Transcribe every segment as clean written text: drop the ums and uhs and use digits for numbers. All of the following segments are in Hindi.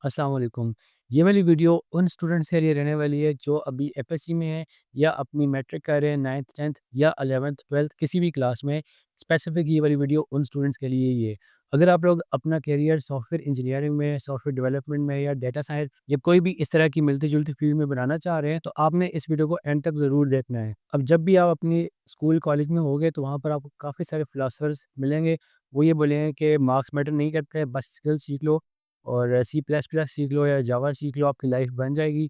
अस्सलाम वालेकुम। ये वाली वीडियो उन स्टूडेंट्स के लिए रहने वाली है जो अभी एफएससी में हैं या अपनी मैट्रिक कर रहे हैं 9th 10th या 11th 12th किसी भी क्लास में। स्पेसिफिक ये वाली वीडियो उन स्टूडेंट्स के लिए ही है। अगर आप लोग अपना करियर सॉफ्टवेयर इंजीनियरिंग में, सॉफ्टवेयर डेवलपमेंट में या डेटा साइंस या कोई भी इस तरह की मिलती-जुलती फील्ड में बनाना चाह रहे हैं, तो आपने इस वीडियो को एंड तक ज़रूर देखना है। अब जब भी आप अपनी स्कूल कॉलेज में होगे तो वहाँ पर आपको काफ़ी सारे फिलोसोफर्स मिलेंगे। वो ये बोलेंगे कि मार्क्स मैटर नहीं करते, बस स्किल सीख लो और सी प्लस प्लस सीख लो या जावा सीख लो, आपकी लाइफ बन जाएगी।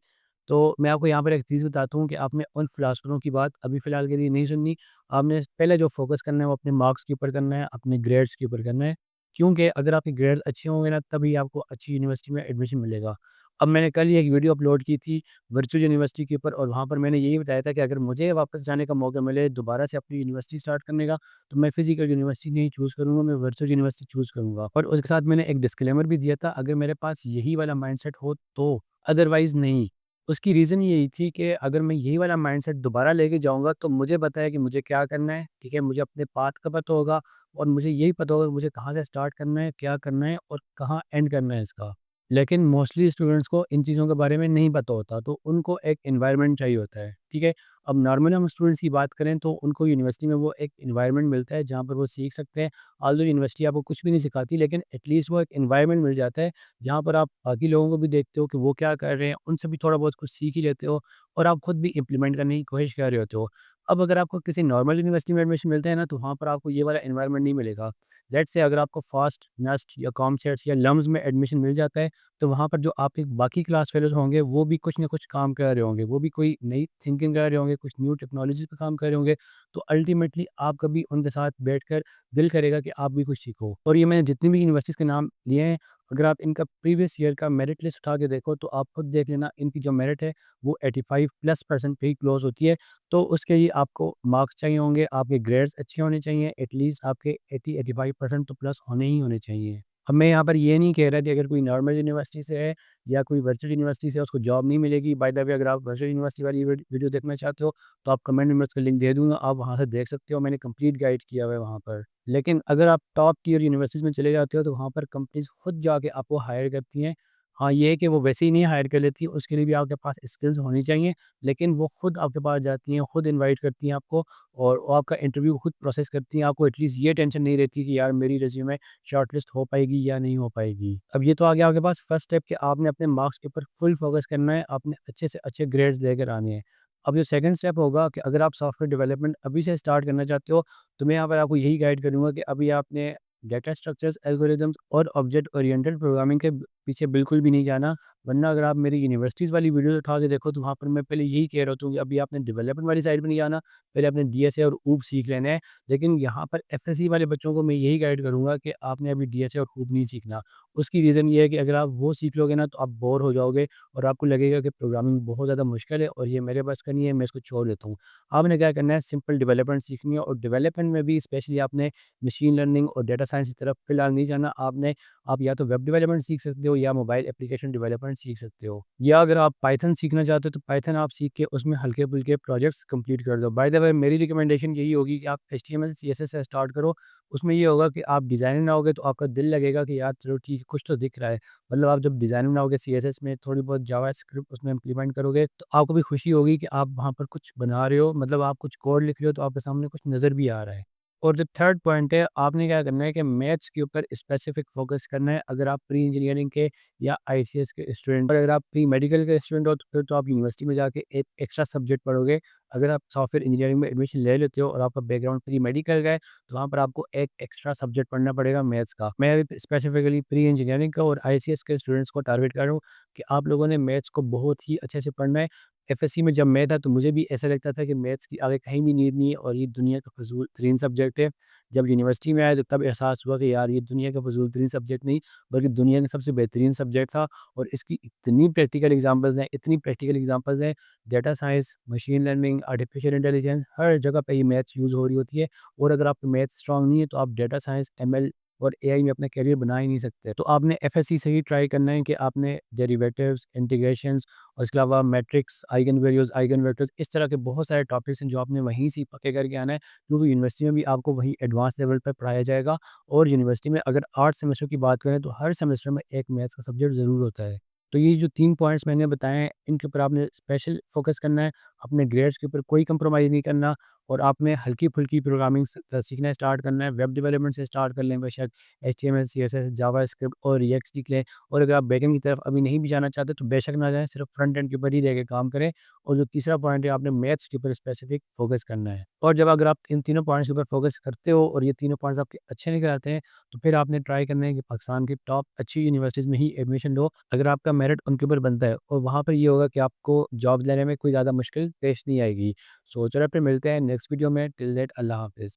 तो मैं आपको यहाँ पर एक चीज़ बताता हूँ कि आपने उन फिलोसोफरों की बात अभी फ़िलहाल के लिए नहीं सुननी। आपने पहले जो फ़ोकस करना है वो अपने मार्क्स के ऊपर करना है, अपने ग्रेड्स के ऊपर करना है। क्योंकि अगर आपके ग्रेड्स अच्छे होंगे ना, तभी आपको अच्छी यूनिवर्सिटी में एडमिशन मिलेगा। अब मैंने कल ही एक वीडियो अपलोड की थी वर्चुअल यूनिवर्सिटी के ऊपर, और वहाँ पर मैंने यही बताया था कि अगर मुझे वापस जाने का मौका मिले दोबारा से अपनी यूनिवर्सिटी स्टार्ट करने का, तो मैं फिज़िकल यूनिवर्सिटी नहीं चूज़ करूँगा, मैं वर्चुअल यूनिवर्सिटी चूज़ करूँगा। और उसके साथ मैंने एक डिस्क्लेमर भी दिया था, अगर मेरे पास यही वाला माइंडसेट हो तो, अदरवाइज़ नहीं। उसकी रीज़न यही थी कि अगर मैं यही वाला माइंडसेट दोबारा लेके जाऊँगा तो मुझे पता है कि मुझे क्या करना है, ठीक है? मुझे अपने पाथ का पता होगा और मुझे यही पता होगा कि मुझे कहाँ से स्टार्ट करना है, क्या करना है और कहाँ एंड करना है इसका। लेकिन मोस्टली स्टूडेंट्स को इन चीज़ों के बारे में नहीं पता होता, तो उनको एक एनवायरनमेंट चाहिए होता है, ठीक है? अब नॉर्मली हम स्टूडेंट्स की बात करें तो उनको यूनिवर्सिटी में वो एक एनवायरनमेंट मिलता है जहाँ पर वो सीख सकते हैं। ऑल्दो यूनिवर्सिटी आपको कुछ भी नहीं सिखाती, लेकिन एटलीस्ट वो एक एनवायरनमेंट मिल जाता है जहाँ पर आप बाकी लोगों को भी देखते हो कि वो क्या कर रहे हैं, उनसे भी थोड़ा बहुत कुछ सीख ही लेते हो और आप खुद भी इम्प्लीमेंट करने की कोशिश कर रहे होते हो। अब अगर आपको किसी नॉर्मल यूनिवर्सिटी में एडमिशन मिलता है ना, तो वहाँ पर आपको ये वाला एनवायरनमेंट नहीं मिलेगा। लेट्स से अगर आपको फास्ट, नेस्ट या कॉमसेट्स या लम्स में एडमिशन मिल जाता है, तो वहाँ पर जो आपके बाकी क्लास फेलोज़ होंगे, वो भी कुछ ना कुछ काम कर रहे होंगे। वो भी कोई नई थिंकिंग कर रहे होंगे, कुछ न्यू टेक्नोलॉजीज़ पे काम कर रहे होंगे। तो अल्टीमेटली आपका भी उनके साथ बैठकर दिल करेगा कि आप भी कुछ सीखो। और ये मैंने जितनी भी यूनिवर्सिटीज़ के नाम लिए हैं, अगर आप इनका प्रीवियस ईयर का मेरिट लिस्ट उठा के देखो, तो आप खुद देख लेना, इनकी जो मेरिट है, वो 85+% पे ही क्लोज़ होती है। तो उसके लिए आपको मार्क्स चाहिए होंगे, आपके ग्रेड्स अच्छे होने चाहिए, एटलीस्ट आपके 80-85% तो प्लस होने ही होने चाहिए। अब मैं यहाँ पर ये नहीं कह रहा कि अगर कोई नॉर्मल यूनिवर्सिटी से है या कोई वर्चुअल यूनिवर्सिटी से है, उसको जॉब नहीं मिलेगी। बाय द वे, अगर आप वर्चुअल यूनिवर्सिटी वाली वीडियो देखना चाहते हो, तो आप कमेंट में मैं उसका लिंक दे दूँगा, आप वहाँ से देख सकते हो, मैंने कंप्लीट गाइड किया हुआ है वहाँ पर। लेकिन अगर आप टॉप टियर यूनिवर्सिटीज़ में चले जाते हो, तो वहाँ पर कंपनीज़ खुद जाके आपको हायर करती हैं। हाँ, ये है कि वो वैसे ही नहीं हायर कर लेती, उसके लिए भी आपके पास स्किल्स होनी चाहिए, लेकिन वो खुद आपके पास जाती हैं, खुद इनवाइट करती हैं आपको और वो आपका इंटरव्यू खुद प्रोसेस करती हैं। आपको एटलीस्ट ये टेंशन नहीं रहती कि यार मेरी रिज़्यूमे शॉर्टलिस्ट हो पाएगी या नहीं हो पाएगी। अब ये तो आ गया आपके पास फर्स्ट स्टेप कि आपने अपने मार्क्स के ऊपर फुल फोकस करना है, आपने अच्छे से अच्छे ग्रेड्स लेकर आने हैं। अब जो सेकंड स्टेप होगा कि अगर आप सॉफ्टवेयर डेवलपमेंट अभी से स्टार्ट करना चाहते हो, तो मैं यहाँ पर आपको यही गाइड करूँगा कि अभी आपने डेटा स्ट्रक्चर्स, एल्गोरिदम्स और ऑब्जेक्ट ओरिएंटेड प्रोग्रामिंग के पीछे बिल्कुल भी नहीं जाना। वरना अगर आप मेरी यूनिवर्सिटीज़ वाली वीडियोज़ उठा के देखो, तो वहाँ पर मैं पहले यही कह रहा हूँ कि अभी आपने डेवलपमेंट वाली साइड में नहीं जाना, पहले आपने डीएसए और ऊप सीख लेना है। लेकिन यहाँ पर एफएससी वाले बच्चों को मैं यही गाइड करूँगा कि आपने अभी डीएसए और ऊप नहीं सीखना। उसकी रीज़न ये है कि अगर आप वो सीख लोगे ना, तो आप बोर हो जाओगे और आपको लगेगा कि प्रोग्रामिंग बहुत ज़्यादा मुश्किल है और ये मेरे बस का नहीं है, मैं इसको छोड़ देता हूँ। आपने क्या करना है, सिंपल डेवलपमेंट सीखनी है और डेवलपमेंट में भी स्पेशली आपने मशीन लर्निंग और डेटा साइंस की तरफ फिलहाल नहीं जाना। आप या तो वेब डेवलपमेंट सीख सकते हो या मोबाइल एप्लीकेशन डेवलपमेंट सीख सकते हो, या अगर आप पाइथन सीखना चाहते हो तो पाइथन आप सीख के उसमें हल्के-फुल्के प्रोजेक्ट्स कंप्लीट कर दो। बाय द वे, मेरी रिकमेंडेशन यही होगी कि आप एचटीएमएल सीएसएस से स्टार्ट करो। उसमें ये होगा कि आप डिज़ाइनर ना होगे तो आपका दिल लगेगा कि यार चलो ठीक है, कुछ तो दिख रहा है। मतलब आप जब डिज़ाइनर ना होगे, सीएसएस में थोड़ी बहुत जावास्क्रिप्ट उसमें इम्प्लीमेंट करोगे, तो आपको भी खुशी होगी कि आप वहाँ पर कुछ बना रहे हो, मतलब आप कुछ कोड लिख रहे हो तो आपके सामने कुछ नज़र भी आ रहा है। और जो थर्ड पॉइंट है, आपने क्या करना है कि मैथ्स के ऊपर स्पेसिफिक फ़ोकस करना है। अगर आप प्री इंजीनियरिंग के या आईसीएस के स्टूडेंट, और अगर आप प्री मेडिकल के स्टूडेंट हो तो फिर तो आप यूनिवर्सिटी में जाके एक एक्स्ट्रा सब्जेक्ट पढ़ोगे। अगर आप सॉफ्टवेयर इंजीनियरिंग में एडमिशन ले लेते हो और आपका बैकग्राउंड प्री मेडिकल का है, तो वहाँ पर आपको एक एक्स्ट्रा सब्जेक्ट पढ़ना पड़ेगा मैथ्स का। मैं अभी स्पेसिफिकली प्री इंजीनियरिंग का और आईसीएस के स्टूडेंट्स को टारगेट कर रहा हूँ कि आप लोगों ने मैथ्स को बहुत ही अच्छे से पढ़ना है। एफएससी में जब मैं था तो मुझे भी ऐसा लगता था कि मैथ्स की आगे कहीं भी नीड नहीं है और ये दुनिया का फ़ज़ूल तरीन सब्जेक्ट है। जब यूनिवर्सिटी में आया तो तब एहसास हुआ कि यार ये दुनिया का फ़ज़ूल तरीन सब्जेक्ट नहीं, बल्कि दुनिया का सबसे बेहतरीन सब्जेक्ट था। और इसकी इतनी प्रैक्टिकल एग्ज़ाम्पल्स हैं, इतनी प्रैक्टिकल एग्ज़ाम्पल्स हैं, data science, machine learning, artificial intelligence, हर जगह पे ये मैथ्स यूज़ हो रही होती है। और अगर आपका मैथ्स स्ट्रॉन्ग नहीं है तो आप डेटा साइंस, एमएल और एआई में अपना करियर बना ही नहीं सकते। तो आपने एफएससी से ही ट्राई करना है कि आपने डेरिवेटिव्स, इंटीग्रेशंस और इसके अलावा matrix, eigen values, eigen vectors, इस तरह के बहुत सारे टॉपिक्स हैं जो आपने वहीं से ही पक्के करके आना है, क्योंकि यूनिवर्सिटी में भी आपको वही एडवांस लेवल पे पढ़ाया जाएगा। और यूनिवर्सिटी में अगर 8 सेमेस्टर की बात करें तो हर सेमेस्टर में एक मैथ्स का सब्जेक्ट ज़रूर होता है। तो ये जो 3 पॉइंट्स मैंने बताए हैं, इनके ऊपर आपने स्पेशल फ़ोकस करना है, अपने ग्रेड्स के ऊपर कोई कंप्रोमाइज़ नहीं करना और आपने हल्की-फुल्की प्रोग्रामिंग सीखना स्टार्ट करना है। वेब डेवलपमेंट से स्टार्ट कर लें बेशक, एचटीएमएल, सीएसएस, जावास्क्रिप्ट और रिएक्ट सीख लें। और अगर आप बैकएंड की तरफ अभी नहीं भी जाना चाहते तो बेशक ना जाएँ, सिर्फ फ्रंट एंड के ऊपर ही रह के काम करें। और जो तीसरा पॉइंट है, आपने मैथ्स के ऊपर स्पेसिफिक फ़ोकस करना है। और जब अगर आप इन तीनों पॉइंट्स के ऊपर फ़ोकस करते हो और ये तीनों पॉइंट्स आपके अच्छे निकल आते हैं, तो फिर आपने ट्राई करना है कि पाकिस्तान की टॉप अच्छी यूनिवर्सिटीज़ में ही एडमिशन लो, अगर आपका मेरिट उनके ऊपर बनता है, और वहाँ पर ये होगा कि आपको जॉब लेने में कोई ज़्यादा मुश्किल पेश नहीं आएगी। सो चलो फिर मिलते हैं नेक्स्ट वीडियो में, टिल दैट अल्लाह हाफ़िज़।